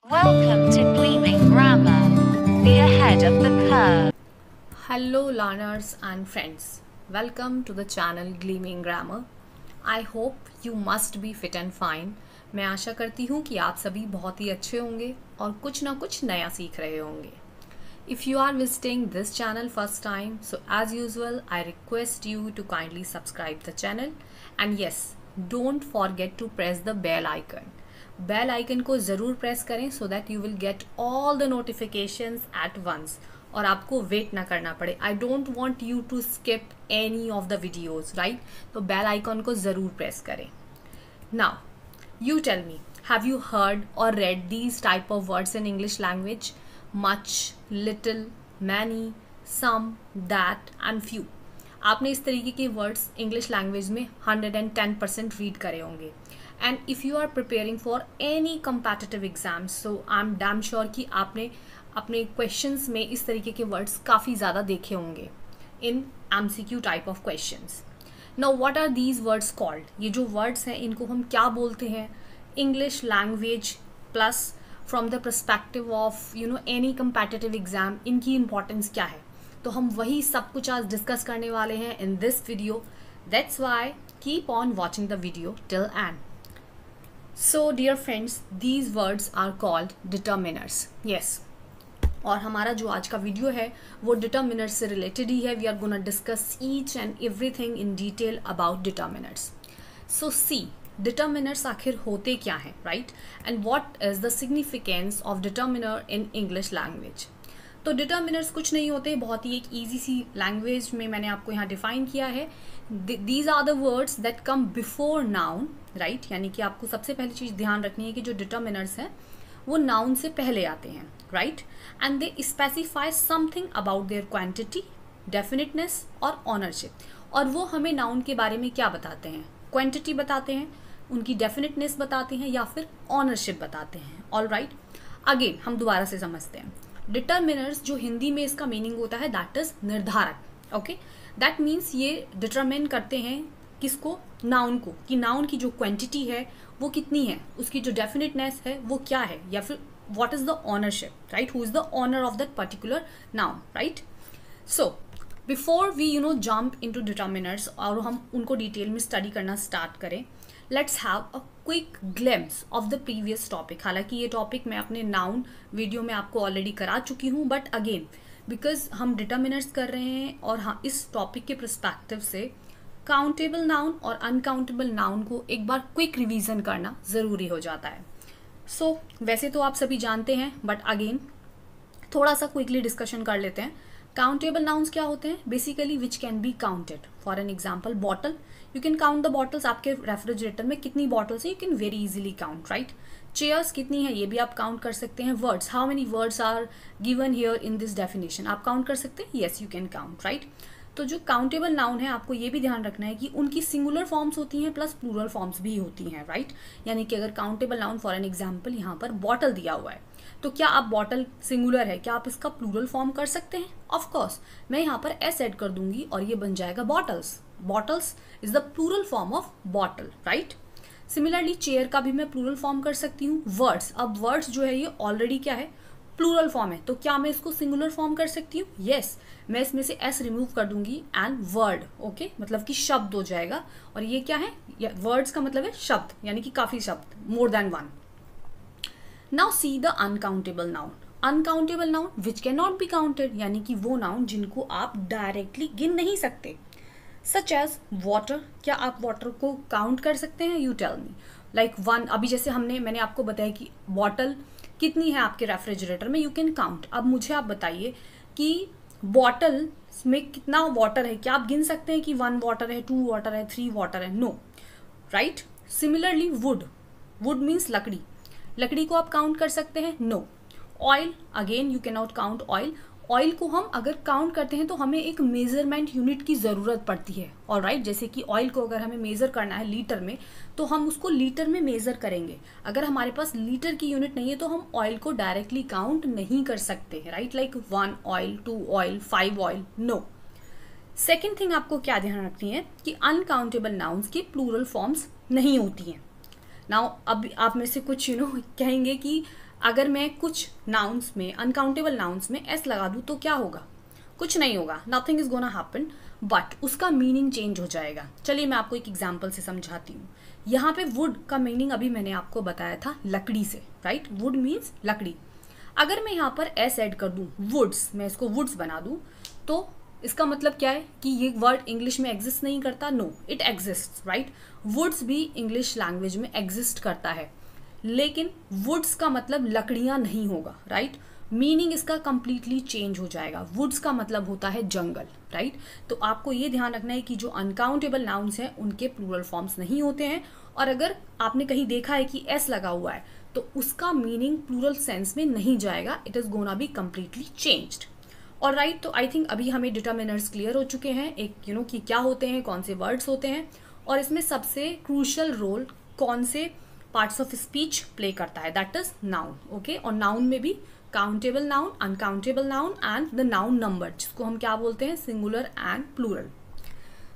Welcome to Gleaming Grammar. Be ahead of the curve. Hello learners and friends. Welcome to the channel Gleaming Grammar. I hope you must be fit and fine. मैं आशा करती हूँ कि आप सभी बहुत ही अच्छे होंगे और कुछ ना कुछ नया सीख रहे होंगे. If you are visiting this channel first time, so as usual, I request you to kindly subscribe the channel and yes, don't forget to press the bell icon. Bell icon को ज़रूर प्रेस करें so that you will get all the notifications at once और आपको wait ना करना पड़े. I don't want you to skip any of the videos, right? तो bell icon को ज़रूर प्रेस करें. Now you tell me, have you heard और read these type of words in English language? Much, little, many, some, that and few. आपने इस तरीके के words English language में 110% रीड करे होंगे. And if you are preparing for any competitive exams, so I'm damn sure कि आपने अपने questions में इस तरीके के words काफ़ी ज़्यादा देखे होंगे in MCQ type of questions. Now what are these words called? ये जो words हैं इनको हम क्या बोलते हैं? English language plus from the perspective of any competitive exam, इनकी importance क्या है? तो हम वही सब कुछ आज डिस्कस करने वाले हैं in this video. That's why keep on watching the video till end. So dear friends, these words are called determiners. Yes. और हमारा जो आज का वीडियो है वो determiners से related ही है. We are gonna discuss each and everything in detail about determiners. So see, determiners आखिर होते क्या हैं, right? And what is the significance of determiner in English language? तो डिटर्मिनर्स कुछ नहीं होते, बहुत ही एक ईजी सी लैंग्वेज में मैंने आपको यहाँ डिफाइन किया है. These are the words that come before noun, right? यानी कि आपको सबसे पहली चीज़ ध्यान रखनी है कि जो डिटर्मिनर्स हैं वो नाउन से पहले आते हैं, right? And they specify something about their quantity, definiteness और ऑनरशिप. और वो हमें नाउन के बारे में क्या बताते हैं? क्वांटिटी बताते हैं, उनकी डेफिनेटनेस बताते हैं या फिर ऑनरशिप बताते हैं. ऑल राइट, अगेन हम दोबारा से समझते हैं. डिटर्मिनर्स जो हिंदी में इसका मीनिंग होता है दैट इज निर्धारक. ओके, दैट मीन्स ये डिटरमिन करते हैं किसको? नाउन को, कि नाउन की जो क्वांटिटी है वो कितनी है, उसकी जो डेफिनेटनेस है वो क्या है, या फिर what is the ownership, right? Who is the owner of that particular noun, right? So before we jump into determiners और हम उनको डिटेल में स्टडी करना स्टार्ट करें, let's have a quick glimpse of the previous topic. हालांकि ये topic मैं अपने नाउन वीडियो में आपको ऑलरेडी करा चुकी हूँ, बट अगेन बिकॉज हम डिटर्मिनर्स कर रहे हैं और हाँ, इस टॉपिक के पर्सपेक्टिव से काउंटेबल नाउन और अनकाउंटेबल नाउन को एक बार क्विक रिवीजन करना ज़रूरी हो जाता है. सो वैसे तो आप सभी जानते हैं, बट अगेन थोड़ा सा क्विकली डिस्कशन कर लेते हैं. काउंटेबल नाउन्स क्या होते हैं? Basically which can be counted. For an example, bottle, you can count the bottles. आपके रेफ्रिजरेटर में कितनी बॉटल्स है you can very easily count, right? Chairs कितनी है ये भी आप काउंट कर सकते हैं. Words, how many words are given here in this definition, आप काउंट कर सकते हैं. Yes, you can count, right? तो जो काउंटेबल नाउन है आपको ये भी ध्यान रखना है कि उनकी सिंगुलर फॉर्म्स होती हैं प्लस प्लूरल फॉर्म्स भी होती हैं, राइट? यानी कि अगर countable noun for an example यहाँ पर बॉटल दिया हुआ है, तो क्या आप बॉटल सिंगुलर है, क्या आप इसका प्लूरल फॉर्म कर सकते हैं? ऑफ कोर्स, मैं यहाँ पर एस ऐड कर दूंगी और ये बन जाएगा bottles. Bottles is the plural form of bottle, right? Similarly chair का भी मैं प्लूरल फॉर्म कर सकती हूँ. वर्ड्स, अब वर्ड्स जो है ये ऑलरेडी क्या है? प्लूरल फॉर्म है, तो क्या मैं इसको सिंगुलर फॉर्म कर सकती हूँ? यस, मैं इसमें से एस रिमूव कर दूंगी एंड वर्ड, ओके, मतलब कि शब्द हो जाएगा. और ये क्या है? वर्ड्स का मतलब है शब्द, यानी कि काफी शब्द, more than one. Now see the uncountable noun. Uncountable noun which can not be counted, यानी कि वो नाउन जिनको आप डायरेक्टली गिन नहीं सकते. सच एज वाटर, क्या आप वाटर को काउंट कर सकते हैं? You tell me. Like one, अभी जैसे मैंने आपको बताया कि बॉटल कितनी है आपके रेफ्रिजरेटर में, यू कैन काउंट. अब मुझे आप बताइए कि बॉटल में कितना वाटर है, क्या आप गिन सकते हैं कि 1 वाटर है, 2 वाटर है, 3 वाटर है? No, right? Similarly wood, wood means लकड़ी, लकड़ी को आप काउंट कर सकते हैं? No. Oil, again you can not count oil. Oil को हम अगर काउंट करते हैं तो हमें एक मेजरमेंट यूनिट की ज़रूरत पड़ती है, और राइट? जैसे कि ऑयल को अगर हमें मेज़र करना है लीटर में, तो हम उसको लीटर में मेज़र करेंगे. अगर हमारे पास लीटर की यूनिट नहीं है तो हम ऑयल को डायरेक्टली काउंट नहीं कर सकते, right? Like 1 oil, 2 oil, 5 oil, no. Second thing आपको क्या ध्यान रखनी है कि अनकाउंटेबल नाउन्स की प्लूरल फॉर्म्स नहीं होती हैं. नाउ अब आप में से कुछ कहेंगे कि अगर मैं कुछ नाउन्स में, अनकाउंटेबल नाउन्स में एस लगा दूं तो क्या होगा? कुछ नहीं होगा, nothing is gonna happen, but उसका मीनिंग चेंज हो जाएगा। चलिए मैं आपको एक एग्जांपल से समझाती हूँ। यहाँ पे वुड का मीनिंग अभी मैंने आपको बताया था लकड़ी से, राइट? वुड मीन्स लकड़ी। अगर मैं यहाँ पर एस ऐड कर दूँ, वुड्स, मैं इसको वुड्स बना दूँ, तो इसका मतलब क्या है कि ये वर्ड इंग्लिश में एग्जिस्ट नहीं करता? No, it exist, right? Woods भी इंग्लिश लैंग्वेज में एग्जिस्ट करता है, लेकिन वुड्स का मतलब लकड़ियां नहीं होगा, राइट? मीनिंग इसका कंप्लीटली चेंज हो जाएगा। वुड्स का मतलब होता है जंगल, राइट? तो आपको ये ध्यान रखना है कि जो अनकाउंटेबल नाउन्स हैं उनके प्लूरल फॉर्म्स नहीं होते हैं, और अगर आपने कहीं देखा है कि एस लगा हुआ है तो उसका मीनिंग प्लूरल सेंस में नहीं जाएगा, it is gonna be completely changed. और राइट, तो आई थिंक अभी हमें डिटर्मिनर्स क्लियर हो चुके हैं, एक कि क्या होते हैं, कौन से वर्ड्स होते हैं, और इसमें सबसे क्रूशियल रोल कौन से पार्ट्स ऑफ स्पीच प्ले करता है, दैट इज नाउन। ओके, और नाउन में भी countable noun, uncountable noun and the noun number, जिसको हम क्या बोलते हैं, singular and plural.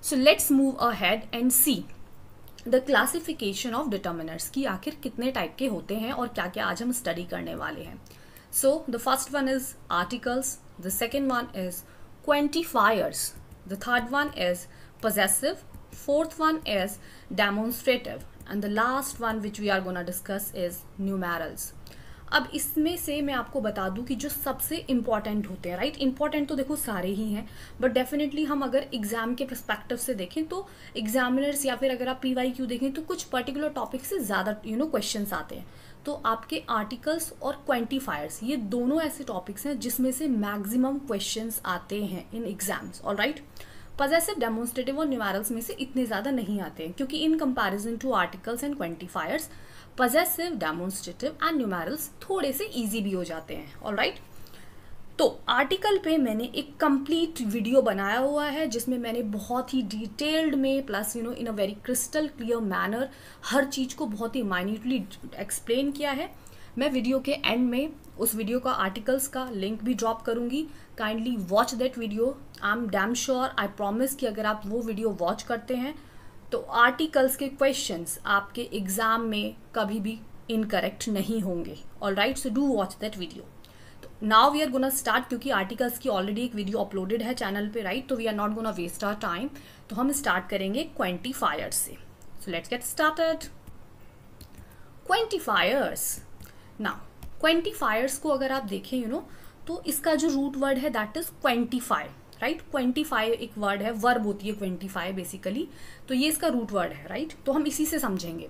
So let's move ahead and see the classification of determiners, की आखिर कितने टाइप के होते हैं और क्या क्या आज हम स्टडी करने वाले हैं। So the first one is articles, the second one is quantifiers, the third one is possessive, fourth one is demonstrative, and the last one which we are going to discuss is numerals. अब इसमें से मैं आपको बता दूं कि जो सबसे इम्पॉर्टेंट होते हैं, राइट? इम्पॉर्टेंट तो देखो सारे ही हैं, बट डेफिनेटली हम अगर एग्जाम के पर्सपेक्टिव से देखें तो एग्जामिनर्स या फिर अगर आप PYQ देखें तो कुछ पर्टिकुलर टॉपिक से ज़्यादा क्वेश्चंस आते हैं। तो आपके आर्टिकल्स और क्वांटिफायर्स, ये दोनों ऐसे टॉपिक्स हैं जिसमें से मैक्सिमम क्वेश्चंस आते हैं in exams, alright? Possessive, demonstrative और न्यूमेरल्स में से इतने ज़्यादा नहीं आते हैं, क्योंकि in comparison to articles and quantifiers possessive, demonstrative and numerals थोड़े से ईजी भी हो जाते हैं, ऑलराइट? तो आर्टिकल पे मैंने एक कंप्लीट वीडियो बनाया हुआ है जिसमें मैंने बहुत ही डिटेल्ड में plus in a very crystal clear manner हर चीज़ को बहुत ही माइन्यूटली एक्सप्लेन किया है। मैं वीडियो के एंड में उस वीडियो का आर्टिकल्स का लिंक भी ड्रॉप करूंगी, kindly watch that video. I am damn sure, I promise कि अगर आप वो वीडियो वॉच करते हैं तो आर्टिकल्स के क्वेश्चंस आपके एग्जाम में कभी भी इनकरेक्ट नहीं होंगे, alright? So do watch that video. Now we are gonna start, क्योंकि आर्टिकल्स की ऑलरेडी एक वीडियो अपलोडेड है चैनल पे, राइट? तो we are not gonna waste our time, तो हम स्टार्ट करेंगे क्वांटिफायर्स से। So let's get started. Quantifiers, now quantifiers को अगर आप देखें तो इसका जो रूट वर्ड है that is quantify, right? Quantify एक वर्ड है, वर्ब होती है क्वांटिफाई बेसिकली, तो ये इसका रूट वर्ड है, राइट? तो हम इसी से समझेंगे।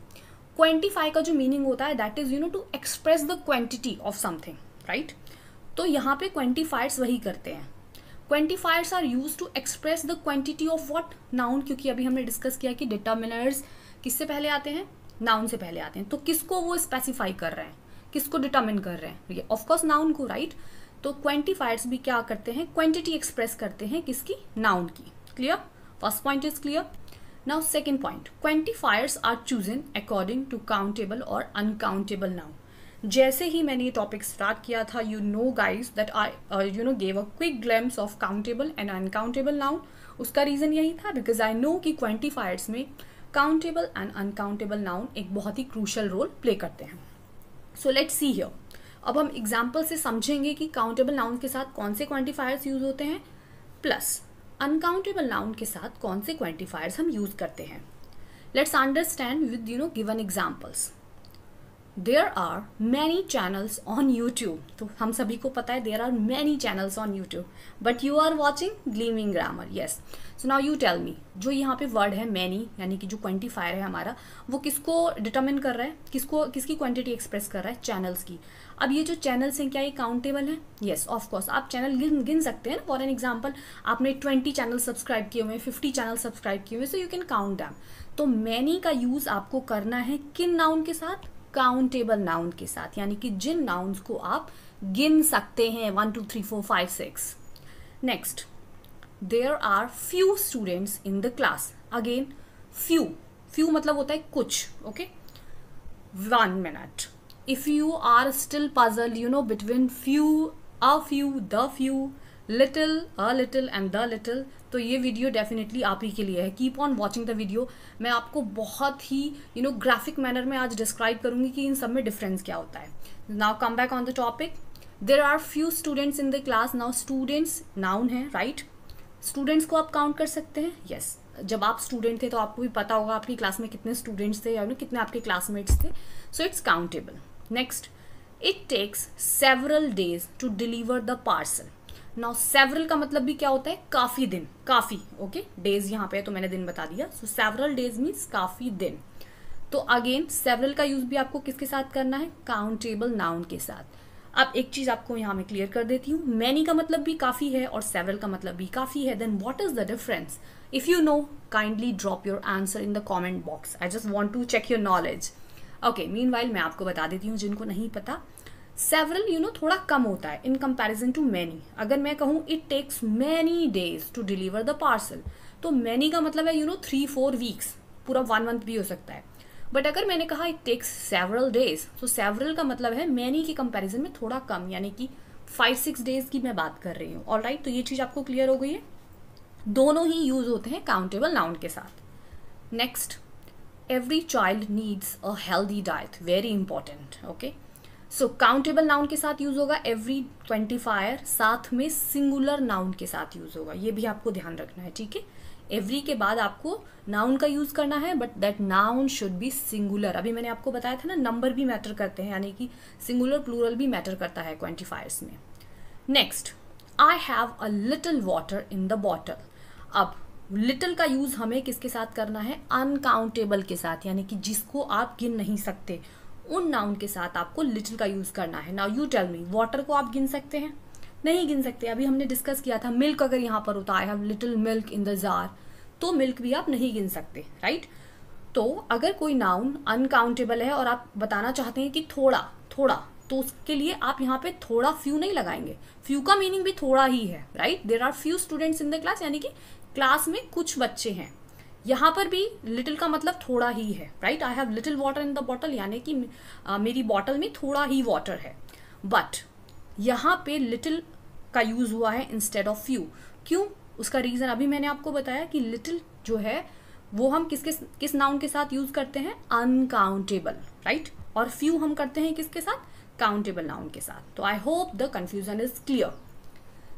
क्वांटिफाई का जो मीनिंग होता है that is to express the quantity of something, right? तो यहाँ पे क्वांटिफायर्स वही करते हैं। Quantifiers are use to express the quantity of what, noun, क्योंकि अभी हमने डिस्कस किया कि डिटर्मिनर्स किससे पहले आते हैं, नाउन से पहले आते हैं। तो किसको वो स्पेसिफाई कर रहे हैं, किसको डिटर्मिन कर रहे हैं, ये ऑफकोर्स नाउन को, राइट? तो क्वांटिफायर्स भी क्या करते हैं, क्वांटिटी एक्सप्रेस करते हैं, किसकी, नाउन की। Clear? First point is clear. Now second point, quantifiers are chosen according to countable और अनकाउंटेबल नाउन। जैसे ही मैंने ये टॉपिक स्टार्ट किया था, you know guys that I gave a quick glimpse of countable and uncountable noun. उसका reason यही था बिकॉज आई नो कि क्वांटिफायर्स में काउंटेबल एंड अनकाउंटेबल नाउन एक बहुत ही क्रूशियल रोल प्ले करते हैं। So let's see here. अब हम एग्जाम्पल से समझेंगे कि काउंटेबल नाउन के साथ कौन से क्वांटिफायर्स यूज होते हैं, प्लस अनकाउंटेबल नाउन के साथ कौन से क्वांटिफायर्स हम यूज करते हैं। Let's understand with given examples. There are many channels on YouTube. तो हम सभी को पता है there are many channels on YouTube. But you are watching Gleaming Grammar. Yes. So now you tell me. जो यहाँ पे वर्ड है many, यानी कि जो क्वांटिफायर है हमारा, वो किसको डिटरमिन कर रहा है, किसकी क्वांटिटी एक्सप्रेस कर रहा है, चैनल्स की। अब ये जो चैनल्स हैं क्या ये काउंटेबल है? Yes, of course. आप चैनल गिन सकते हैं। फॉर एन एग्जाम्पल, आपने 20 चैनल सब्सक्राइब किए हुए, 50 चैनल सब्सक्राइब किए हुए, so you can count them. तो मैनी का यूज आपको करना है किन नाउन के साथ, काउंटेबल नाउन के साथ, यानी कि जिन नाउन्स को आप गिन सकते हैं 1 2 3 4 5 6। Next, there are few students in the class. Again few मतलब होता है कुछ, okay? 1 minute. If you are still puzzle between few, a few, the few, little, a little and the little, तो ये वीडियो डेफिनेटली आप ही के लिए है. Keep on watching the video. मैं आपको बहुत ही ग्राफिक मैनर में आज डिस्क्राइब करूंगी कि इन सब में डिफरेंस क्या होता है. Now come back on the topic. There are few students in the class. Now students noun है, राइट? स्टूडेंट्स को आप काउंट कर सकते हैं. यस, जब आप स्टूडेंट थे तो आपको भी पता होगा आपकी क्लास में कितने स्टूडेंट्स थे या कितने आपके क्लासमेट्स थे. So it's countable. Next, it takes several days to deliver the parcel. Now several का मतलब भी क्या होता है? काफी दिन, काफी. ओके, डेज यहाँ पे है तो मैंने दिन बता दिया. सो सेवरल डेज मीन्स काफी दिन. तो अगेन सेवरल का यूज भी आपको किसके साथ करना है? काउंटेबल नाउन के साथ. अब एक चीज आपको यहाँ में क्लियर कर देती हूँ. मैनी का मतलब भी काफी है और सेवरल का मतलब भी काफी है. Then what is the difference? If you know, kindly drop your answer in the comment box. I just want to check your knowledge. Okay, meanwhile मैं आपको बता देती हूँ जिनको नहीं पता. सेवरल थोड़ा कम होता है इन कंपैरिजन टू मैनी. अगर मैं कहूँ it takes many days to deliver the parcel, तो मैनी का मतलब है 3-4 वीक्स, पूरा 1 मंथ भी हो सकता है. बट अगर मैंने कहा इट टेक्स सेवरल डेज, तो सेवरल का मतलब है मैनी के कंपैरिजन में थोड़ा कम, यानी कि 5-6 डेज की मैं बात कर रही हूँ. ऑलराइट, तो ये चीज आपको क्लियर हो गई है. दोनों ही यूज होते हैं काउंटेबल नाउन के साथ. Next, every child needs a healthy diet. Very important. Okay, so countable noun के साथ यूज होगा एवरी क्वांटिफायर, साथ में सिंगुलर नाउन के साथ यूज होगा. ये भी आपको ध्यान रखना है, ठीक है? एवरी के बाद आपको नाउन का यूज करना है, but that noun should be singular. अभी मैंने आपको बताया था ना, नंबर भी मैटर करते हैं, यानी कि सिंगुलर प्लूरल भी मैटर करता है क्वांटिफायर्स में. Next, I have a little water in the bottle. अब लिटिल का यूज हमें किसके साथ करना है? अनकाउंटेबल के साथ, यानी कि जिसको आप गिन नहीं सकते, उन नाउन के साथ आपको लिटिल का यूज करना है. Now you tell me, water को आप गिन सकते हैं? नहीं गिन सकते. अभी हमने डिस्कस किया था मिल्क अगर यहाँ पर होता, I have little milk in the jar, तो मिल्क भी आप नहीं गिन सकते, राइट? तो अगर कोई नाउन अनकाउंटेबल है और आप बताना चाहते हैं कि थोड़ा थोड़ा, तो उसके लिए आप यहाँ पे थोड़ा फ्यू नहीं लगाएंगे. फ्यू का मीनिंग भी थोड़ा ही है, right? There are few students in the class, यानी कि क्लास में कुछ बच्चे हैं. यहाँ पर भी लिटिल का मतलब थोड़ा ही है, right? I have little water in the bottle, यानी कि मेरी बॉटल में थोड़ा ही वाटर है. बट यहाँ पे लिटिल का यूज हुआ है इंस्टेड ऑफ फ्यू. क्यों? उसका रीजन अभी मैंने आपको बताया कि लिटिल जो है वो हम किस नाउन के साथ यूज करते हैं? Uncountable, right? और फ्यू हम करते हैं किसके साथ? काउंटेबल नाउन के साथ. तो I hope the confusion is clear.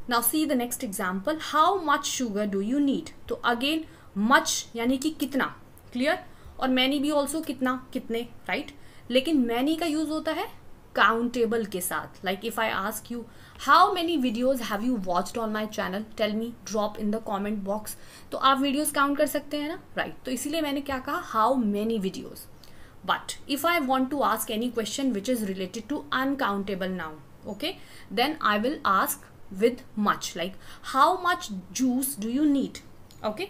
Now see the next example. How much sugar do you need? तो अगेन मच यानी कि कितना, क्लियर? और मैनी भी ऑल्सो कितना, कितने, राइट? लेकिन मैनी का यूज होता है काउंटेबल के साथ. Like if I ask you how many videos have you watched on my channel, tell me, drop in the comment box. तो आप वीडियोज काउंट कर सकते हैं ना, राइट? तो इसीलिए मैंने क्या कहा, how many videos. But if I want to ask any question which is related to uncountable noun, okay, then I will ask with much, like how much juice do you need? okay,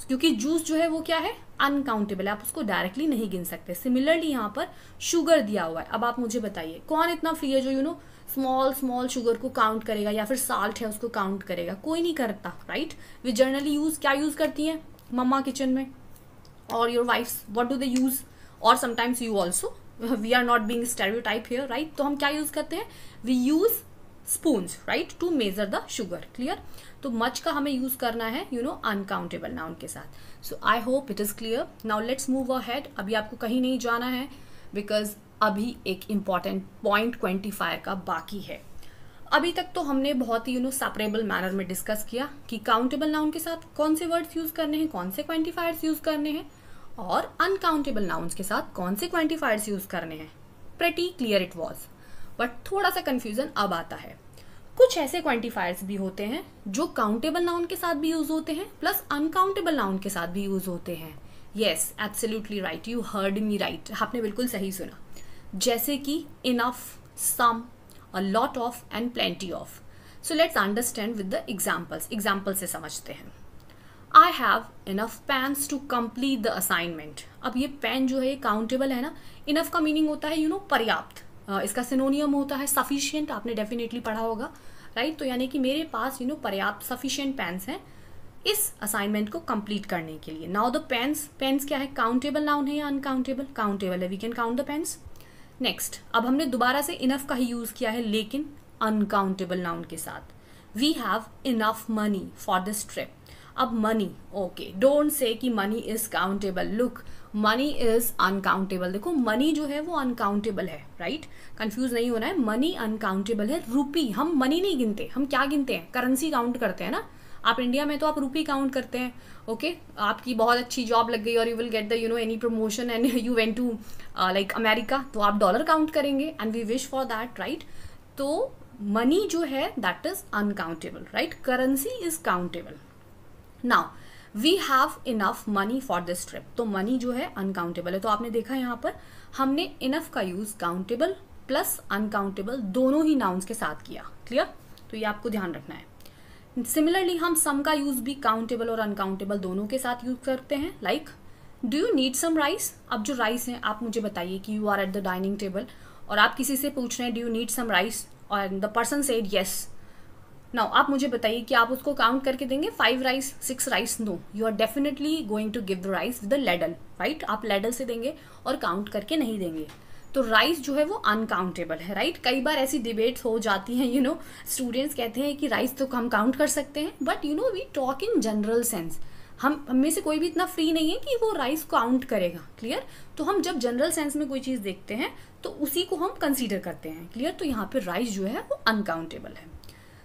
क्योंकि juice जो है वो क्या है? Uncountable है, आप उसको directly नहीं गिन सकते. सिमिलरली यहाँ पर शुगर दिया हुआ है. अब आप मुझे बताइए कौन इतना फ्री है जो स्मॉल शुगर को काउंट करेगा, या फिर साल्ट है उसको काउंट करेगा? कोई नहीं करता, राइट? वी जनरली यूज क्या यूज करती हैं मम्मा किचन में, और your wives what do they use, और sometimes you also. We are not being stereotype here, right? तो हम क्या यूज करते हैं? We use spoons, right, to measure the sugar. Clear? तो मच का हमें यूज करना है अनकाउंटेबल नाउन के साथ. So I hope it is clear. Now let's move ahead. अभी आपको कहीं नहीं जाना है, बिकॉज अभी एक इंपॉर्टेंट पॉइंट क्वांटिफायर का बाकी है. अभी तक तो हमने बहुत ही सेपरेबल मैनर में डिस्कस किया कि काउंटेबल नाउन के साथ कौन से वर्ड्स यूज करने हैं, कौन से क्वांटिफायर्स यूज करने हैं, और अनकाउंटेबल नाउन्स के साथ कौन से क्वांटिफायर्स यूज करने हैं. Pretty clear it was. But थोड़ा सा कंफ्यूजन अब आता है. कुछ ऐसे क्वांटिफायर्स भी होते हैं जो काउंटेबल नाउन के साथ भी यूज होते हैं, प्लस अनकाउंटेबल नाउन के साथ भी यूज होते हैं. Yes, absolutely right, you heard me right, आपने बिल्कुल सही सुना. जैसे कि enough, some, a lot of and plenty of. So let's understand with the examples. Example से समझते हैं. I have enough pens to complete the assignment. अब ये पेन जो है काउंटेबल है ना. इनफ का मीनिंग होता है पर्याप्त. इसका सिनोनियम होता है सफिशिएंट, आपने डेफिनेटली पढ़ा होगा, राइट? तो यानी कि मेरे पास पर्याप्त सफिशिएंट पेन्स हैं इस असाइनमेंट को कंप्लीट करने के लिए. नाउ द पेन्स क्या है? काउंटेबल नाउन है या अनकाउंटेबल? काउंटेबल है, we can count the pens. Next, अब हमने दोबारा से इनफ का ही यूज किया है, लेकिन अनकाउंटेबल नाउन के साथ. We have enough money for this trip. अब मनी, ओके, डोंट से कि money is countable. Look, money is uncountable. देखो मनी जो है वो अनकाउंटेबल है, राइट? कंफ्यूज नहीं होना है, मनी अनकाउंटेबल है. रूपी, हम मनी नहीं गिनते, हम क्या गिनते हैं? करेंसी काउंट करते हैं ना. आप इंडिया में तो आप रूपी काउंट करते हैं. ओके, आपकी बहुत अच्छी जॉब लग गई और you will get the any promotion and you went to like America, तो आप डॉलर काउंट करेंगे and we wish for that, right? तो मनी जो है that is uncountable, right? Currency is countable. Now we have enough money for this trip. तो money जो है uncountable है. तो आपने देखा यहाँ पर हमने इनफ का यूज काउंटेबल प्लस अनकाउंटेबल दोनों ही नाउन्स के साथ किया. क्लियर? तो ये आपको ध्यान रखना है. सिमिलरली हम सम का यूज भी काउंटेबल और अनकाउंटेबल दोनों के साथ यूज करते हैं. Like, do you need some rice? अब जो राइस है, आप मुझे बताइए कि you are at the dining table और आप किसी से पूछ रहे हैं do you need some rice और the person said yes. Now आप मुझे बताइए कि आप उसको काउंट करके देंगे 5 rice, 6 rice? No, you are definitely going to give the rice with the ladle, right? आप लेडल से देंगे और काउंट करके नहीं देंगे. तो राइस जो है वो अनकाउंटेबल है, राइट? कई बार ऐसी डिबेट्स हो जाती हैं, स्टूडेंट्स कहते हैं कि राइस तो हम काउंट कर सकते हैं, but we talk in general sense. हम में से कोई भी इतना फ्री नहीं है कि वो राइस काउंट करेगा. क्लियर? तो हम जब जनरल सेंस में कोई चीज़ देखते हैं तो उसी को हम कंसीडर करते हैं. क्लियर? तो यहाँ पे राइस जो है वो अनकाउंटेबल है.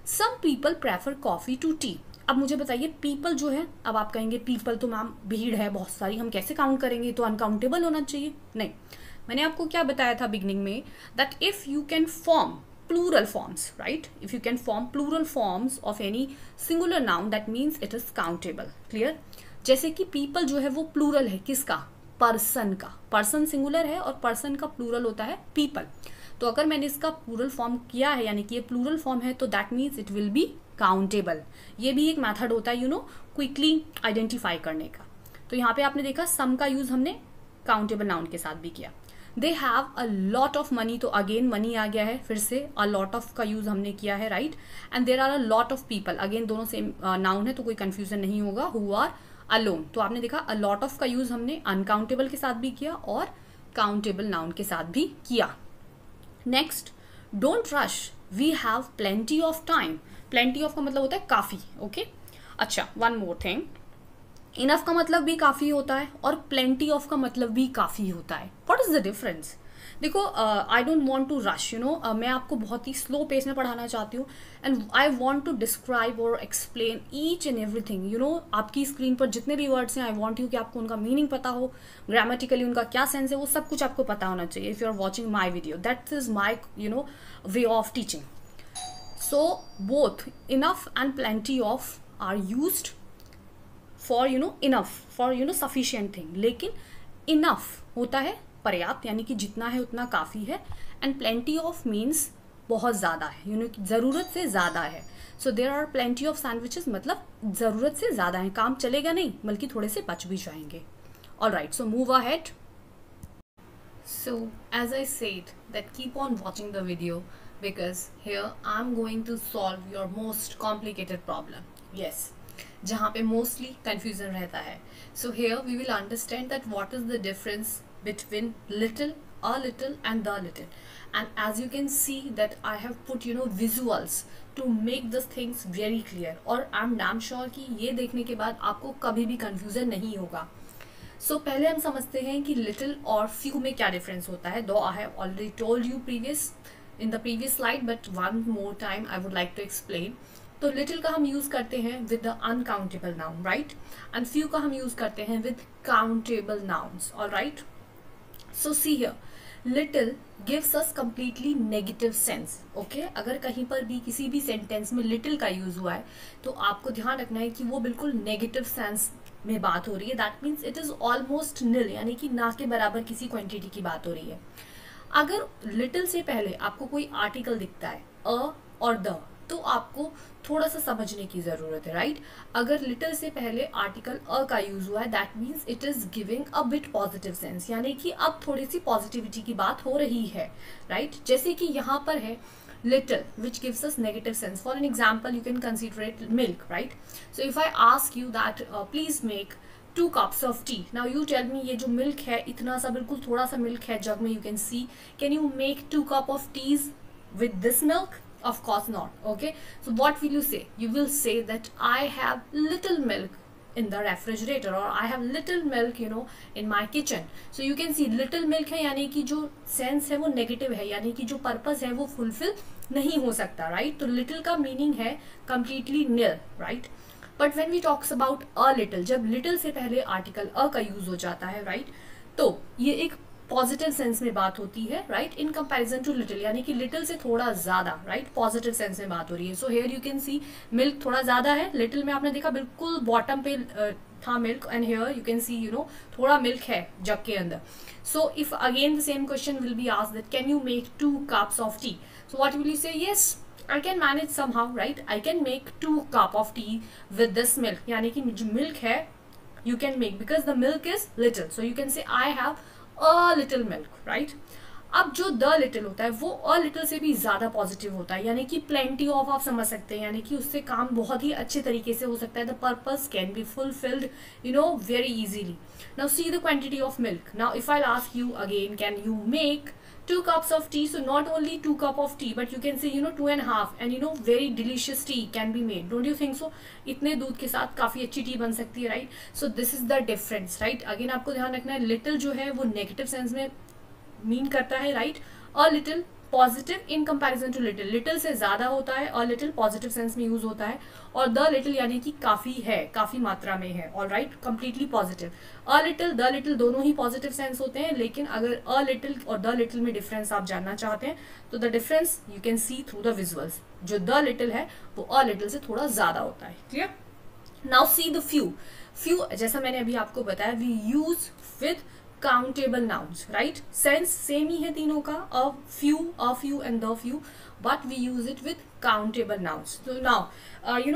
Some people prefer coffee to tea. अब मुझे बताइए पीपल जो है, अब आप कहेंगे पीपल तो मैम भीड़ है बहुत सारी, हम कैसे काउंट करेंगे? तो अनकाउंटेबल होना चाहिए. नहीं, मैंने आपको क्या बताया था बिगनिंग में, that if you can form plural forms, right? If you can form plural forms of any singular noun that means it is countable. Clear? जैसे कि पीपल जो है वो प्लूरल है, किसका? पर्सन का. पर्सन सिंगुलर है और पर्सन का प्लूरल होता है पीपल. तो अगर मैंने इसका प्लूरल फॉर्म किया है, यानी कि ये प्लूरल फॉर्म है, तो that means it will B countable. ये भी एक मेथड होता है क्विकली आइडेंटिफाई करने का. तो यहाँ पे आपने देखा सम का यूज हमने काउंटेबल नाउन के साथ भी किया. They have a lot of money, तो अगेन मनी आ गया है, फिर से अ लॉट ऑफ का यूज हमने किया है, right? And there are a lot of people, again दोनों सेम नाउन है तो कोई कंफ्यूजन नहीं होगा. हु आर अलोन, तो आपने देखा अ लॉट ऑफ का यूज हमने अनकाउंटेबल के साथ भी किया और काउंटेबल नाउन के साथ भी किया. Next, don't rush, we have plenty of time. Plenty of का मतलब होता है काफी. ओके, अच्छा, वन मोर थिंग, इनफ का मतलब भी काफी होता है और प्लेंटी ऑफ का मतलब भी काफी होता है. What is the difference? देखो, I don't want to rush, मैं आपको बहुत ही स्लो पेस में पढ़ाना चाहती हूँ and I want to describe और एक्सप्लेन ईच एंड एवरीथिंग. आपकी स्क्रीन पर जितने भी वर्ड्स हैं, आई वांट यू कि आपको उनका मीनिंग पता हो, ग्रामेटिकली उनका क्या सेंस है, वो सब कुछ आपको पता होना चाहिए. If you are watching my video, that is my way of teaching. So both enough and plenty of are used for enough, for sufficient thing. लेकिन इनफ होता है पर्याप्त, यानी कि जितना है उतना काफ़ी है, एंड प्लेंटी ऑफ मीन्स बहुत ज़्यादा है, ज़रूरत से ज़्यादा है. So there are plenty of sandwiches, मतलब ज़रूरत से ज़्यादा है, काम चलेगा नहीं बल्कि थोड़े से बच भी जाएंगे. All right, so move ahead. So as I said that keep on watching the video because here I'm going to solve your most complicated problem. Yes, जहाँ पे mostly confusion रहता है. So here we will understand that what is the difference between little, a little and the little. And as you can see that I have put visuals to make these things very clear. और I'm damn sure कि ये देखने के बाद आपको कभी भी confusion नहीं होगा. सो पहले हम समझते हैं कि लिटिल और फ्यू में क्या डिफरेंस होता है. Though I have already told you in the previous slide, but one more time I would like to explain. तो लिटिल का हम यूज करते हैं with the uncountable noun, right? And few का हम यूज करते हैं with countable nouns. All right, so see here, little gives us completely negative sense. Okay, अगर कहीं पर भी किसी भी सेंटेंस में लिटिल का यूज हुआ है तो आपको ध्यान रखना है कि वो बिल्कुल नेगेटिव सेंस में बात हो रही है. That means it is almost nil, यानी कि ना के बराबर किसी क्वांटिटी की बात हो रही है. अगर लिटिल से पहले आपको कोई आर्टिकल दिखता है अ और द, तो आपको थोड़ा सा समझने की जरूरत है, राइट? अगर लिटिल से पहले आर्टिकल अ का यूज हुआ है that means it is giving a bit positive sense, यानी कि अब थोड़ी सी पॉजिटिविटी की बात हो रही है, राइट? जैसे कि यहाँ पर है little, which gives us negative sense. For an example, you can consider it milk, right? So if I ask you that please make 2 cups of tea. Now you tell me ये जो milk है, इतना सा बिल्कुल थोड़ा सा milk है जग में, you can see. Can you make 2 cup of teas with this milk? Of course not. Okay, so what will you say? You will say that I have little milk in the refrigerator, or I have little milk, in my kitchen. So you can see little milk है, यानी कि जो sense है वो negative है, यानी कि जो पर्पस है वो फुलफिल नहीं हो सकता, राइट? तो लिटिल का मीनिंग है completely nil, right? But when we talks about a little, जब लिटिल से पहले आर्टिकल अ का यूज हो जाता है, राइट, तो ये एक पॉजिटिव सेंस में बात होती है, right, in comparison to little, यानी कि लिटिल से थोड़ा ज्यादा, राइट, पॉजिटिव सेंस में बात हो रही है. सो here you can C milk थोड़ा ज्यादा है, लिटिल में आपने देखा बिल्कुल बॉटम पे था milk, and here you can सी थोड़ा मिल्क है जग के अंदर. So if again the same question will be asked that can you make 2 cups of tea, so what will you say? Yes, I can manage somehow, right? I can make 2 cup of tea with this milk, यानी कि जो milk है you can make because the milk is little, so you can say I have a little milk, right? अब जो the little होता है वो a little से भी ज्यादा पॉजिटिव होता है, यानी कि प्लेंटी ऑफ आप समझ सकते हैं, यानी कि उससे काम बहुत ही अच्छे तरीके से हो सकता है. The purpose can be fulfilled very easily. Now see the quantity of milk. Now if I ask you again, can you make 2 cups of tea? So not only 2 cup of tea, but you can say 2.5, and very delicious tea can be made. Don't you think so? इतने दूध के साथ काफी अच्छी T बन सकती है, right? So this is the difference, right? Again आपको ध्यान रखना है, लिटिल जो है वो नेगेटिव सेंस में मीन करता है, right? A little positive in comparison to little, little से ज्यादा होता है, अ लिटिल पॉजिटिव सेंस में यूज होता है, और द लिटिल यानी कि काफी है, काफी मात्रा में है, all right, completely positive. A little the little दोनों ही पॉजिटिव सेंस होते हैं, लेकिन अगर अ लिटिल और द लिटिल में डिफरेंस आप जानना चाहते हैं तो the difference you can see through the visuals. जो द लिटिल है वो अ लिटिल से थोड़ा ज्यादा होता है. Clear? Now see the few. Few जैसा मैंने अभी आपको बताया, we use with countable nouns, right? Sense same ही है तीनों का, a few and the few, but we use it with countable nouns. तो नाउ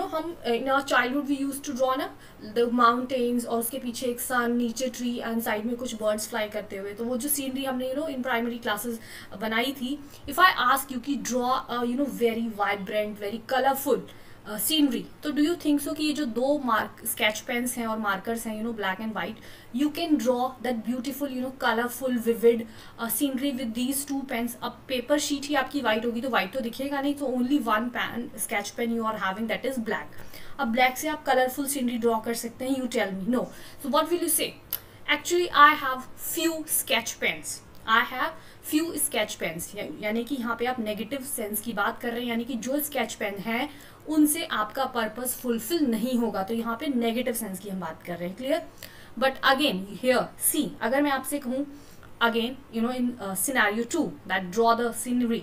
हम in our childhood we use to draw ना द माउंटेन्स, और उसके पीछे एक सन, नीचे ट्री, एंड साइड में कुछ बर्ड्स फ्लाई करते हुए. तो वो जो सीनरी हमने इन प्राइमरी क्लासेस बनाई थी, इफ आई आस्क यू कि draw very vibrant, very colourful scenery, तो डू यू थिंक सो कि ये जो दो स्केच पेन्स हैं और मार्कर्स हैं black and white, you can draw that beautiful colourful vivid scenery with these 2 pens. अब पेपर शीट ही आपकी व्हाइट होगी तो व्हाइट तो दिखेगा नहीं, तो only 1 pen sketch pen you are having, that is black. अब ब्लैक से आप कलरफुल सीनरी ड्रॉ कर सकते हैं, you tell me. No. So what will you say? Actually I have few sketch pens. I have few sketch pens, यानी कि यहाँ पे आप नेगेटिव सेंस की बात कर रहे हैं, यानी कि जो स्केच पेन है उनसे आपका पर्पस फुलफिल नहीं होगा, तो यहाँ पे नेगेटिव सेंस की हम बात कर रहे हैं. क्लियर? बट अगेन हियर सी, अगर मैं आपसे कहूँ again in scenario 2 that draw the scenery,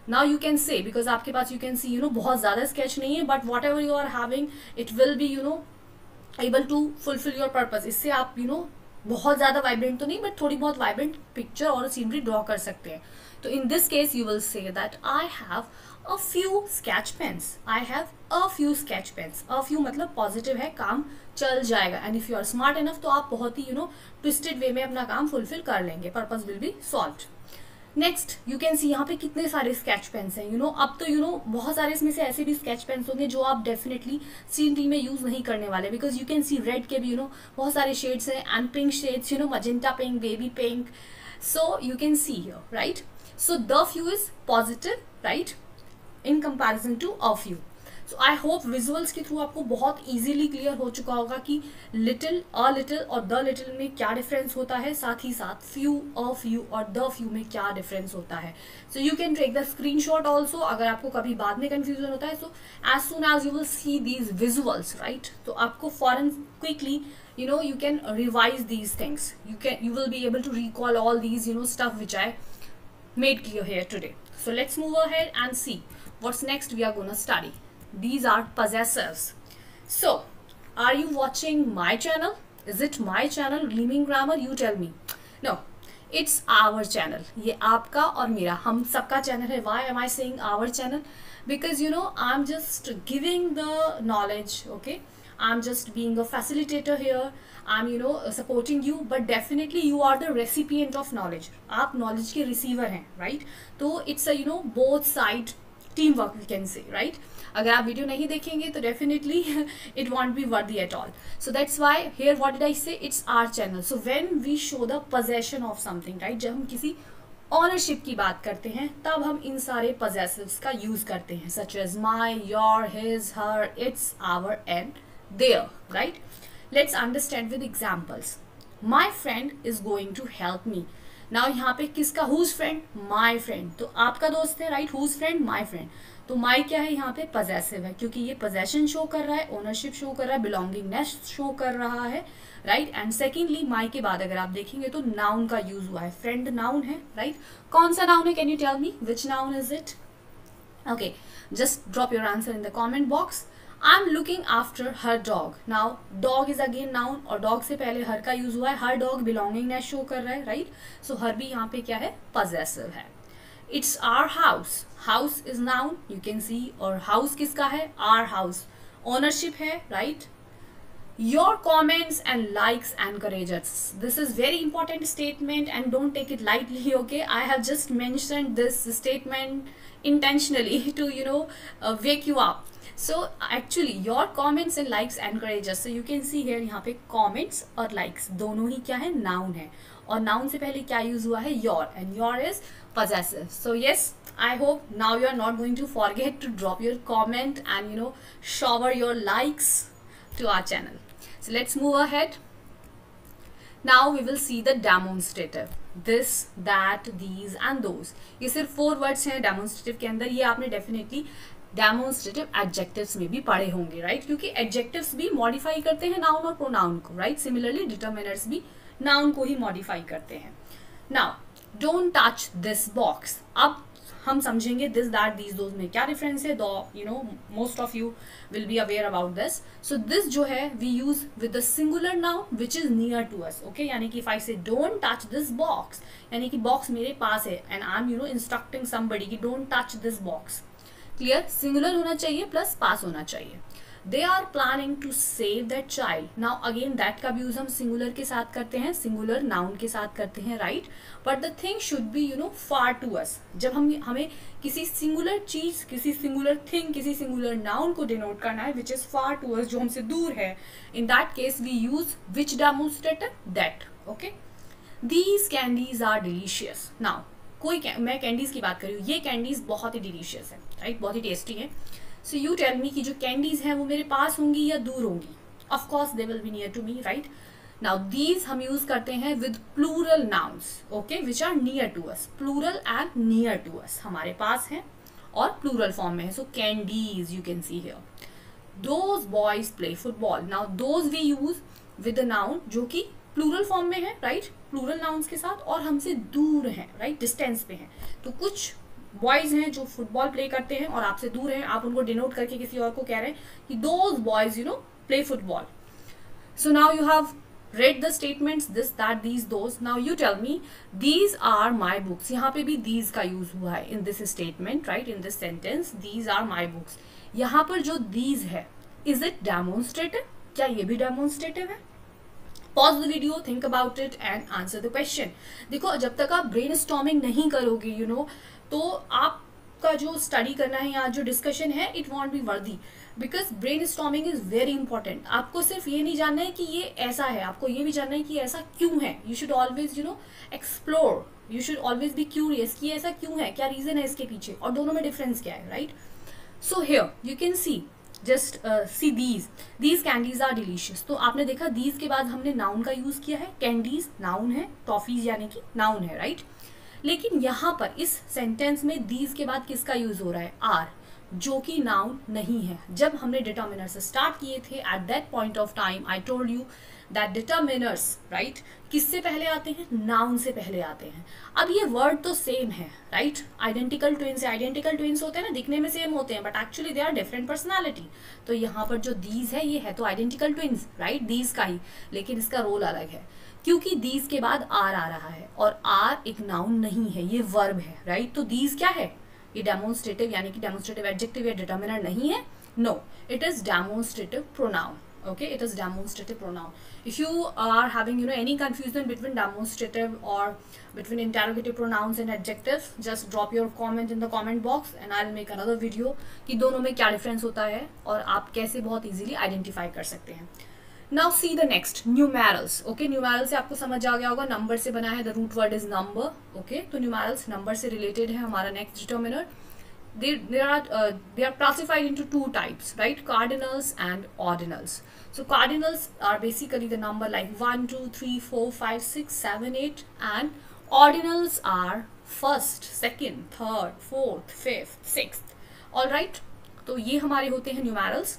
now you can say, because आपके पास यू कैन सी बहुत ज्यादा स्केच नहीं है, but whatever you are having it will be able to fulfill your purpose. इससे आप बहुत ज्यादा वाइब्रेंट तो नहीं, बट थोड़ी बहुत वाइब्रेंट पिक्चर और सीनरी ड्रॉ कर सकते हैं. तो in this case you will say that I have a few sketch pens. I have a few sketch pens. A few मतलब पॉजिटिव है, काम चल जाएगा. And if you are smart enough तो आप बहुत ही ट्विस्टेड वे में अपना काम फुलफिल कर लेंगे, purpose will be solved. Next you can सी यहाँ पे कितने सारे स्केच पेन्स हैं. अब तो बहुत सारे इसमें से ऐसे भी स्केच पेन्स होंगे जो आप डेफिनेटली सीनरी में यूज नहीं करने वाले, because you can C red के भी बहुत सारे शेड्स हैं, and pink shades, magenta pink, baby pink. So you can see here, right? So the few is positive, right, in comparison to a few. So I hope visuals के through आपको बहुत easily clear हो चुका होगा कि little, a little और the little में क्या difference होता है, साथ ही साथ few, a few और the few में क्या difference होता है. So you can take the screenshot also अगर आपको कभी बाद में confusion होता है. So as soon as you will see these visuals, right, तो आपको फौरन quickly you can revise these things. You will be able to recall all these stuff which I made clear here today. So let's move ahead and see what's next we are going to study. These are possessors. So are you watching my channel? Is it my channel, Gleaming Grammar? You tell me. No, it's our channel. ये आपका और मेरा, हम सबका channel है. Why am I saying our channel? Because I'm just giving the knowledge, okay? I'm just being a facilitator here. I'm supporting you, but definitely you are the recipient of knowledge. आप knowledge के receiver हैं, right? तो it's a both side teamwork we can say, right? अगर आप video नहीं देखेंगे तो definitely it won't be worthy at all. So that's why here what did I say? It's our channel. So when we show the possession of something, right? जब हम किसी ownership की बात करते हैं तब हम इन सारे possessives का यूज करते हैं, such as my, your, his, her, its, our and their, right? Let's understand with examples. My friend is going to help me. Now यहाँ पे किसका, whose friend? My friend. तो आपका दोस्त है, right? Whose friend? My friend. तो my क्या है यहाँ पे? possessive है, क्योंकि ये possession शो कर रहा है, ownership शो कर रहा है, belongingness शो कर रहा है, राइट. एंड सेकेंडली माई के बाद अगर आप देखेंगे तो नाउन का यूज हुआ है. फ्रेंड नाउन है, राइट. कौन सा नाउन है? Can you tell me which noun is it? Okay, just drop your answer in the comment box. I am looking after her dog. Now dog is again noun और dog से पहले हर का use हुआ है. हर dog belongingness show कर रहा है, right. सो हर भी यहाँ पे क्या है? पजेसिव है. It's our house. House is noun, you can see. और हाउस किसका है? Our house. ओनरशिप है, right. Your comments and likes encourage us. This is very important statement and don't take it lightly, okay? I have just mentioned this statement intentionally to, wake you up. So actually your comments and likes encourage us. So you can see here यहाँ पे comments और likes दोनों ही क्या है? Noun है. और noun से पहले क्या use हुआ है? Your. And your is possessive. So yes, I hope now you are not going to forget to drop your comment and shower your likes to our channel. So let's move ahead. Now we will see the demonstrative. This, that, these and those. ये सिर्फ 4 words हैं demonstrative के अंदर. ये आपने definitely demonstrative adjectives में भी पढ़े होंगे, right? क्योंकि adjectives भी modify करते हैं noun और pronoun को, right? Similarly determiners भी noun को ही modify करते हैं. Now, don't touch this box. अब हम समझेंगे दिस दैट दीज दोज में क्या डिफरेंस है. Though most of you will be aware about this. So this जो है we use with the singular noun which is near to us. Okay, यानी कि इफ आई से डोंट टच दिस बॉक्स, यानी कि बॉक्स मेरे पास है and I am instructing somebody कि don't touch this box. Clear? Singular होना चाहिए प्लस पास होना चाहिए. They are planning to save that child. Now again that का भी यूज हम सिंगुलर के साथ करते हैं, सिंगुलर नाउन के साथ करते हैं, right. But the thing should be far to us. जब हमें किसी सिंगुलर चीज, किसी सिंगुलर थिंग, किसी सिंगुलर नाउन को डिनोट करना है विच इज फार टू अस, जो हमसे दूर है, in that case we use which demonstrative? That. Okay. These candies are delicious. Now मैं कैंडीज की बात कर रही हूँ. ये कैंडीज बहुत ही डिलीशियस है, राइट, बहुत ही टेस्टी है. सो यू टेल मी कि जो कैंडीज हैं वो मेरे पास होंगी या दूर होंगी? Of course they will be near to me, right. Now these हम यूज करते हैं with plural nouns, okay, which are near to us. Plural and near to us हमारे पास हैं और प्लूरल फॉर्म में है. So candies you can see here. Those boys play football. Now those we use with a noun जो कि plural form में है, राइट, प्लूरल नाउन्स के साथ, और हमसे दूर है, राइट, डिस्टेंस पे है. तो कुछ बॉयज हैं जो फुटबॉल प्ले करते हैं और आपसे दूर हैं, आप उनको डिनोट करके किसी और को कह रहे हैं कि those boys play football. So now you have read the statements this, that, these, those. Now you tell me, these are my books. यहाँ पे भी these का यूज हुआ है in this statement, right, in this sentence. These are my books. यहाँ पर जो these है, is it demonstrative? क्या ये भी demonstrative है? Pause the video, think about it and answer the question. देखो, जब तक आप brainstorming नहीं करोगे, तो आपका जो स्टडी करना है या जो डिस्कशन है, it won't be worthy. Because brain storming is very important. आपको सिर्फ ये नहीं जानना है कि ये ऐसा है, आपको ये भी जानना है कि ऐसा क्यों है. You should always explore, you should always be curious कि ऐसा क्यों है, क्या रीजन है इसके पीछे, और दोनों में डिफरेंस क्या है, right. So here you can see, just see these candies are delicious. तो आपने देखा दीज के बाद हमने नाउन का यूज किया है. कैंडीज नाउन है, टॉफीज यानी कि नाउन है, राइट. लेकिन यहाँ पर इस सेंटेंस में दीज के बाद किसका यूज हो रहा है? आर, जो कि नाउन नहीं है. जब हमने डिटर्मिनर से स्टार्ट किए थे, at that point of time I told you that determiners, right, किससे पहले आते हैं? नाउन से पहले आते हैं. अब ये वर्ड तो सेम है, राइट, आइडेंटिकल ट्विन्स है. आइडेंटिकल ट्विन्स होते हैं ना, दिखने में सेम होते हैं but actually they are different personality. तो यहाँ पर जो दीज है, ये है तो आइडेंटिकल ट्विन्स, राइट, दीज का ही, लेकिन इसका रोल अलग है क्योंकि दीज के बाद आर आ रहा है और आर एक नाउन नहीं है, ये वर्ब है, राइट. तो दीज क्या है? ये डेमोन्स्ट्रेटिव यानी कि डेमोन्स्ट्रेटिव एडजेक्टिव या डिटर्मिनर नहीं है. No, it is demonstrative pronoun. Okay, it is demonstrative pronoun. If you are having any confusion between demonstrative or between interrogative pronouns and adjectives, just drop your comment in the comment box and I'll make another video कि दोनों में क्या difference होता है और आप कैसे बहुत easily identify कर सकते हैं. Now see the next numerals. Okay, numeral से आपको समझ आ गया होगा, नंबर से बना है, the root word is number. Okay, तो न्यूमेरल्स नंबर से रिलेटेड है. हमारा next determiner, they are classified into two types, right? Cardinals and ordinals. So cardinals are basically the number like 1 2 3 4 5 6 7 8, and ordinals are first, second, third, fourth, fifth, sixth. all right, तो ये हमारे होते हैं numerals.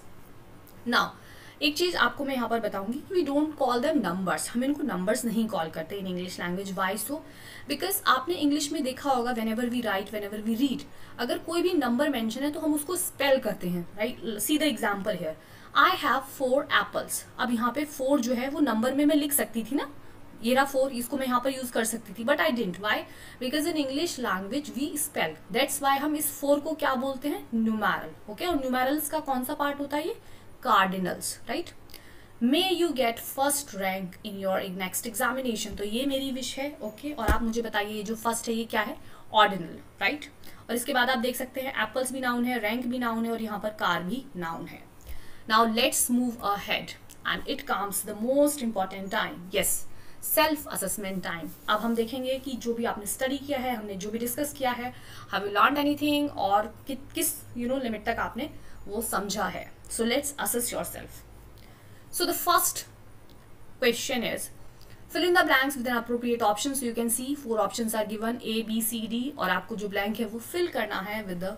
Now एक चीज आपको मैं यहाँ पर बताऊंगी, we don't call them numbers. हम इनको नंबर्स नहीं कॉल करते in English language. Why so? Because आपने इंग्लिश में देखा होगा, whenever we write, whenever we read, अगर कोई भी नंबर मेंशन है तो हम उसको स्पेल करते हैं, right? See the example here, I have 4 apples. अब यहाँ पे 4 जो है वो नंबर में मैं लिख सकती थी ना, ये रहा 4, इसको मैं यहाँ पर यूज कर सकती थी, but I didn't. Why? Because in English language we spell. That's why हम इस 4 को क्या बोलते हैं? न्यूमेरल. ओके, और न्यूमेरल्स का कौन सा पार्ट होता है? ये cardinals, right? May you get first rank in your next examination. तो ये मेरी विश है. ओके, और आप मुझे बताइए ये जो फर्स्ट है ये क्या है? Ordinal, right? और इसके बाद आप देख सकते हैं एप्पल्स भी नाउन है, रैंक भी नाउन है, और यहाँ पर कार भी नाउन है. Now let's move ahead and it comes the most important time. Yes, self assessment time. अब हम देखेंगे कि जो भी आपने स्टडी किया है, हमने जो भी डिस्कस किया है, हैव यू लर्नड एनीथिंग, और किस लिमिट तक आपने वो समझा है. So let's assess yourself. So the first question is, fill in the blanks with an appropriate option. So you can see 4 options are given, A, B, C, D, और आपको जो blank है वो fill करना है with the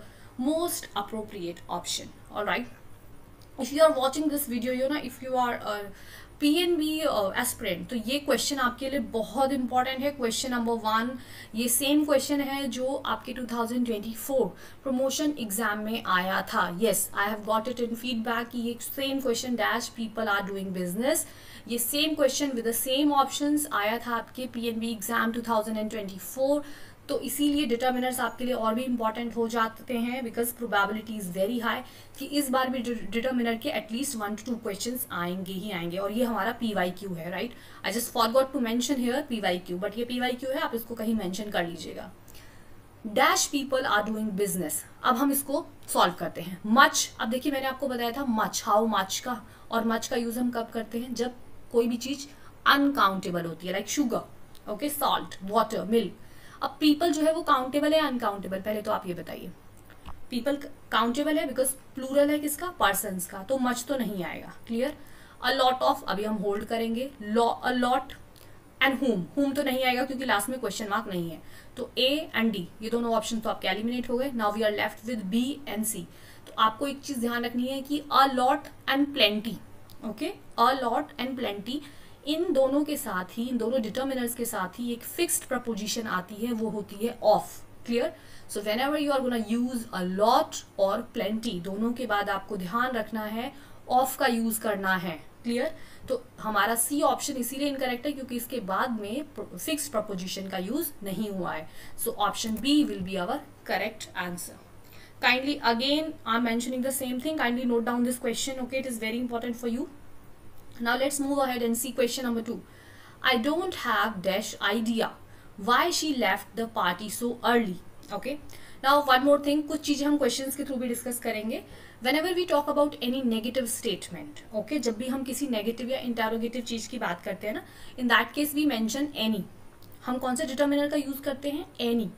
most appropriate option. All right. If you are watching this video, if you are a PNB aspirant, तो ये question आपके लिए बहुत इंपॉर्टेंट है. क्वेश्चन नंबर 1 ये सेम क्वेश्चन है जो आपके 2024 प्रमोशन एग्जाम में आया था. Yes, I have got it in feedback कि ये same question dash people are doing business, ये same question with the same options आया था आपके PNB एग्जाम 2024. तो इसीलिए डिटर्मिनर्स आपके लिए और भी इंपॉर्टेंट हो जाते हैं, because probability is very high कि इस बार भी डिटर्मिनर के एटलीस्ट 1 to 2 क्वेश्चंस आएंगे ही आएंगे. और ये हमारा PYQ है, right? I just forgot to mention here PYQ, but ये PYQ है, आप इसको कहीं मेंशन कर लीजिएगा. Dash people are doing business. अब हम इसको सॉल्व करते हैं. मच, अब देखिए मैंने आपको बताया था मच, हाउ मच का, और मच का यूज हम कब करते हैं? जब कोई भी चीज अनकाउंटेबल होती है, like sugar, okay, salt, water, milk. अब पीपल जो है वो काउंटेबल है अनकाउंटेबल? पहले तो आप ये बताइए. पीपल काउंटेबल है बिकॉज प्लूरल है किसका? पर्सन्स का, तो मच तो नहीं आएगा. क्लियर? अ लॉट ऑफ, अभी हम होल्ड करेंगे. अ लॉट एंड हुम तो नहीं आएगा क्योंकि लास्ट में क्वेश्चन मार्क नहीं है. तो A एंड D ये दोनों ऑप्शन तो आपके एलिमिनेट हो गए. Now we are left with B and C. तो आपको एक चीज ध्यान रखनी है कि a lot and plenty, okay, a lot and plenty, इन दोनों के साथ ही, इन दोनों डिटर्मिनर्स के साथ ही एक फिक्स्ड प्रपोजिशन आती है, वो होती है of. Clear? So whenever you are gonna use a lot और प्लेंटी, दोनों के बाद आपको ध्यान रखना है ऑफ का यूज करना है. क्लियर? तो हमारा सी ऑप्शन इसीलिए इनकरेक्ट है क्योंकि इसके बाद में फिक्स्ड प्रपोजिशन का यूज नहीं हुआ है. So option B will be our correct answer. Kindly again I'm mentioning the same thing. Kindly note down this question. Okay, it is very important for you. Now let's move ahead and see question number 2. I don't have dash idea why she left the party so early. Okay. Now one more thing, कुछ चीजें हम questions के through भी discuss करेंगे. Whenever we talk about any negative statement, okay, जब भी हम किसी negative या interrogative चीज की बात करते हैं ना, in that case we mention any. हम कौन से determiner का use करते हैं? Any.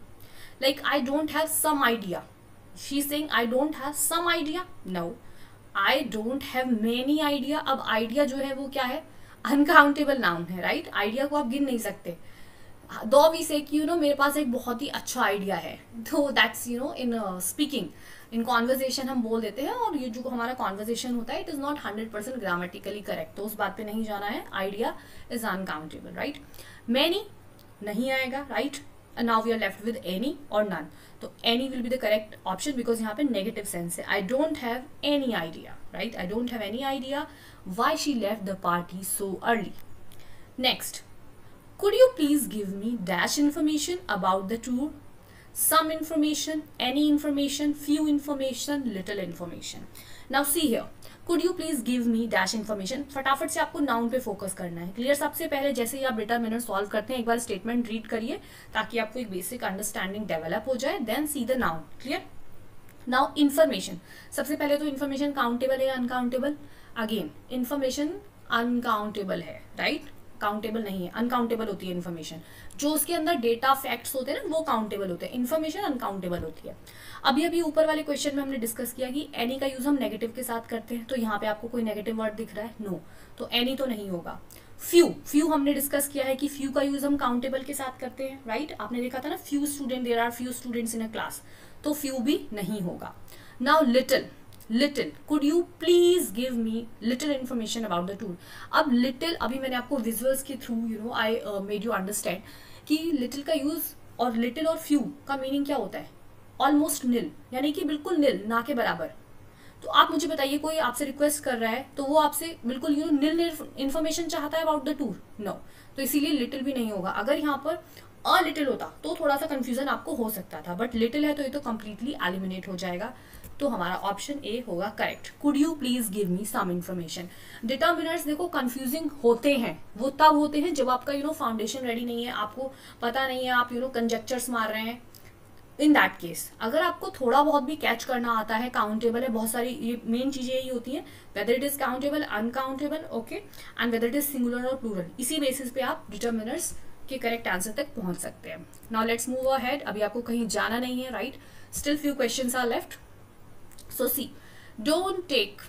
Like I don't have some idea. She's saying I don't have some idea. No, I don't have many idea. अब idea जो है वो क्या है? Uncountable noun है, right? idea को आप गिन नहीं सकते. दो वी से कि मेरे पास एक बहुत ही अच्छा आइडिया है, तो that's in speaking, in conversation हम बोल देते हैं, और ये जो हमारा कॉन्वर्जेशन होता है it is not 100% grammatically correct, तो उस बात पे नहीं जाना है. Idea is uncountable, right? Many नहीं आएगा, right? And now we are left with any or none. तो any will be the correct option because यहाँ पे negative sense है. I don't have any idea, right? I don't have any idea why she left the party so early. Next, could you please give me dash information about the tour? Some information, any information, few information, little information. Now see here. Could you please give me dash information? फटाफट से आपको noun पे focus करना है. Clear? सबसे पहले जैसे ही आप डिटरमिनर सॉल्व करते हैं एक बार स्टेटमेंट रीड करिए ताकि आपको एक बेसिक अंडरस्टैंडिंग डेवलप हो जाए. Then see the noun. Clear? Now information. सबसे पहले तो इन्फॉर्मेशन काउंटेबल है या अनकाउंटेबल? अगेन इन्फॉर्मेशन अनकाउंटेबल है, राइट? काउंटेबल नहीं है, अनकाउंटेबल होती है इन्फॉर्मेशन। जो उसके अंदर डेटा फैक्ट्स होते हैं ना वो काउंटेबल होते हैं, इन्फॉर्मेशन अनकाउंटेबल होती है। अभी अभी ऊपर वाले क्वेश्चन में हमने डिस्कस किया कि एनी का यूज हम नेगेटिव के साथ करते हैं, तो यहाँ पे आपको कोई नेगेटिव वर्ड दिख रहा है? नो, तो एनी तो नहीं होगा। फ्यू हमने डिस्कस किया है कि फ्यू का यूज हम काउंटेबल के साथ करते हैं, राइट? आपने देखा था ना, few student, there are few students in a class, तो फ्यू भी नहीं होगा। Now little, could you please give me little information about the tool. अब लिटिल, अभी मैंने आपको विजुअल्स के through I made you understand कि लिटिल का यूज और लिटिल और फ्यू का मीनिंग क्या होता है? ऑलमोस्ट निल, यानी कि बिल्कुल निल, ना के बराबर। तो आप मुझे बताइए, कोई आपसे रिक्वेस्ट कर रहा है तो वो आपसे बिल्कुल निल इन्फॉर्मेशन चाहता है अबाउट द टूर? नो, तो इसीलिए लिटिल भी नहीं होगा। अगर यहाँ पर अ लिटिल होता तो थोड़ा सा कंफ्यूजन आपको हो सकता था, बट लिटिल है तो ये तो कंप्लीटली एलिमिनेट हो जाएगा। तो हमारा ऑप्शन ए होगा correct. Could you please give me some information. Determiners देखो कंफ्यूजिंग होते हैं, वो तब होते हैं जब आपका फाउंडेशन रेडी नहीं है, आपको पता नहीं है, आप कंजेक्चर्स मार रहे हैं। इन दैट केस अगर आपको थोड़ा बहुत भी कैच करना आता है, काउंटेबल है, बहुत सारी ये मेन चीजें यही होती हैं, whether it is countable, uncountable, okay, and whether it is singular और प्लूरल, इसी बेसिस पे आप डिटर्मिनर्स के करेक्ट आंसर तक पहुंच सकते हैं। Now let's move ahead. अभी आपको कहीं जाना नहीं है, right? Still few questions are left. So see, don't take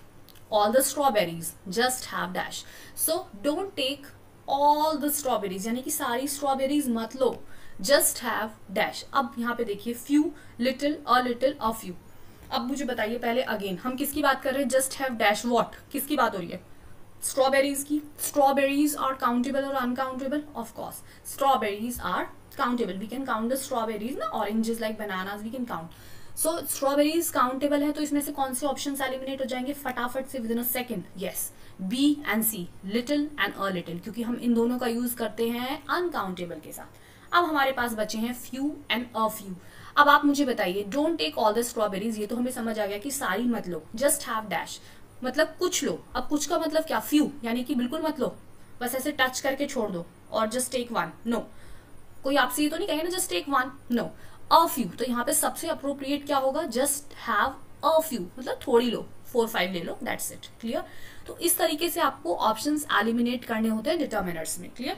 all the strawberries, just have dash. So don't take all the strawberries, यानी कि सारी strawberries मत लो, just have dash. अब यहाँ पे देखिए few, little, a few. अब मुझे बताइए पहले अगेन हम किसकी बात कर रहे हैं? just have dash what? किसकी बात हो रही है? स्ट्रॉबेरीज की। स्ट्रॉबेरीज आर काउंटेबल और uncountable? Of course strawberries are countable, we can count the strawberries ना, oranges like bananas we can count. So strawberries countable है, तो इसमें से कौन से ऑप्शंस एलिमिनेट हो जाएंगे फटाफट से within a second? Yes, B and C, little and a little, क्योंकि हम इन दोनों का यूज करते हैं अनकाउंटेबल के साथ। अब हमारे पास बचे हैं फ्यू एंड अ फ्यू। अब आप मुझे बताइए, don't take all the strawberries, ये तो हमें समझ आ गया कि सारी मत लो, जस्ट हैव डैश, मतलब कुछ लो। अब कुछ का मतलब क्या? फ्यू, यानी कि बिल्कुल मत लो, बस ऐसे टच करके छोड़ दो, और जस्ट टेक वन। नो, कोई आपसे ये तो नहीं कहेगा ना just take one, no. A few, तो यहाँ पे सबसे अप्रोप्रिएट क्या होगा? जस्ट हैव अ फ्यू, मतलब थोड़ी लो, 4-5 ले लो, दैट्स इट। क्लियर? तो इस तरीके से आपको ऑप्शंस एलिमिनेट करने होते हैं डिटर्मिनर्स में। Clear?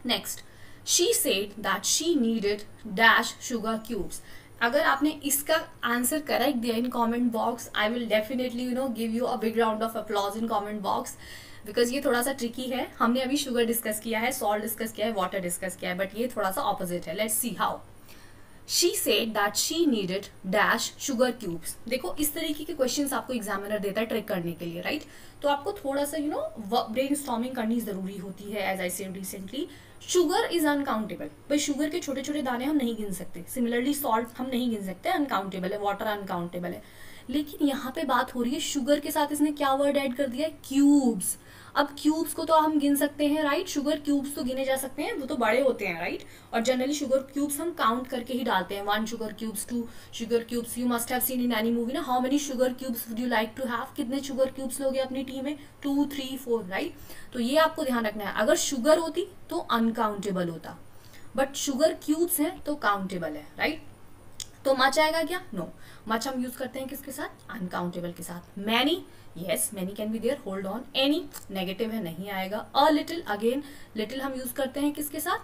Next, she said that she needed dash sugar cubes. अगर आपने इसका आंसर करेक्ट दिया in comment box, I will definitely give you a big round of applause in comment box, because ये थोड़ा सा ट्रिकी है। हमने अभी शुगर डिस्कस किया है, सॉल्ट डिस्कस किया है, वाटर डिस्कस किया है, बट ये थोड़ा सा ऑपोजिट है। Let's see how. She said that she needed dash sugar cubes. देखो इस तरीके के क्वेश्चंस आपको एग्जामिनर देता है ट्रिक करने के लिए, राइट? तो आपको थोड़ा सा ब्रेनस्टॉर्मिंग करनी जरूरी होती है। As I said recently, sugar is uncountable, भाई शुगर के छोटे छोटे दाने हम नहीं गिन सकते। सिमिलरली सॉल्ट हम नहीं गिन सकते, अनकाउंटेबल है। वाटर अनकाउंटेबल है। लेकिन यहाँ पे बात हो रही है शुगर के साथ इसने क्या वर्ड ऐड कर दिया है? क्यूब्स। अब क्यूब्स को तो हम गिन सकते हैं, राइट? शुगर क्यूब्स तो गिने जा सकते हैं, वो तो बड़े होते हैं, राइट? और जनरली शुगर क्यूब्स हम काउंट करके ही डालते हैं, 1 sugar cubes, 2 sugar cubes. You must have seen in any movie ना, how many sugar cubes would you like to have? कितने शुगर क्यूब्स लोगे अपनी टीम में? 2, 3, 4, राइट? तो ये आपको ध्यान रखना है। अगर शुगर होती तो अनकाउंटेबल होता, बट शुगर क्यूब्स है तो काउंटेबल है, राइट? तो मच आएगा क्या? नो, मच हम यूज करते हैं किसके साथ? अनकाउंटेबल के साथ। Many, yes, many can be there, hold on. Any negative है, नहीं आएगा। अ लिटिल, अगेन लिटिल हम यूज करते हैं किसके साथ?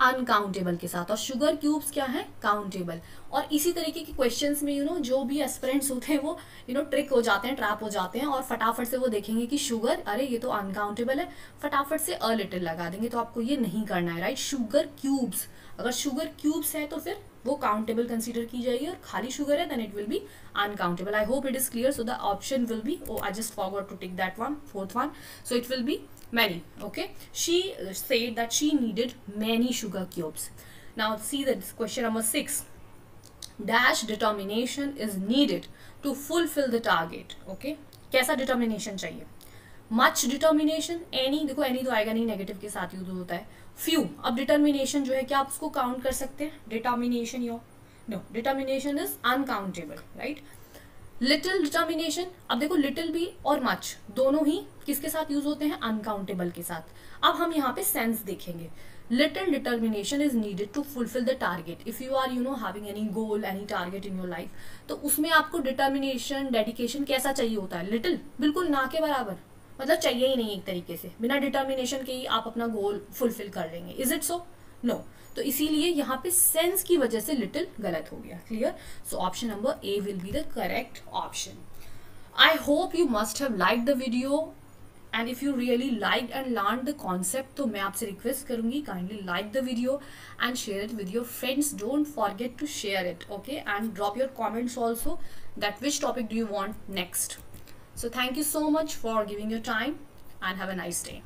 अनकाउंटेबल के साथ। और शुगर क्यूब्स क्या है? काउंटेबल। और इसी तरीके के क्वेश्चंस में जो भी एस्पिरेंट्स होते हैं वो ट्रिक हो जाते हैं, ट्रैप हो जाते हैं, और फटाफट से वो देखेंगे कि शुगर, अरे ये तो अनकाउंटेबल है, फटाफट से अ लिटिल लगा देंगे। तो आपको ये नहीं करना है, राइट? शुगर क्यूब्स, अगर शुगर क्यूब्स है तो फिर वो काउंटेबल कंसीडर की जाएगी, और खाली शुगर है then it will be uncountable. I hope it is clear. So the option will be, oh I just forgot to take that one, fourth one, so it will be many. Okay, she said that she needed many sugar cubes. Now see this question number 6. Dash determination is needed to fulfill the target. Okay, कैसा determination चाहिए? Much determination, any, देखो any तो आएगा नहीं, negative के साथ use होता है। फ्यू, अब डिटर्मिनेशन जो है क्या आप उसको काउंट कर सकते हैं? Determination no, determination is uncountable, right? Little determination, अब देखो लिटिल भी और मच दोनों ही किसके साथ यूज होते हैं? अनकाउंटेबल के साथ। अब हम यहाँ पे सेंस देखेंगे। Little determination is needed to fulfill the target. If you are having any goal, any target in your life, तो उसमें आपको डिटर्मिनेशन, डेडिकेशन कैसा चाहिए होता है? लिटिल, बिल्कुल ना के बराबर, मतलब चाहिए ही नहीं एक तरीके से, बिना डिटर्मिनेशन के ही आप अपना गोल फुलफिल कर लेंगे। Is it so? नो। तो इसीलिए यहाँ पे सेंस की वजह से लिटिल गलत हो गया। Clear? So option number A will be the correct option. I hope you must have like the video, and if you really like and learn the concept, तो मैं आपसे रिक्वेस्ट करूंगी kindly like the video and share it with your friends. Don't forget to share it, okay, and drop your comments also that which topic do you want next. So thank you so much for giving your time and have a nice day.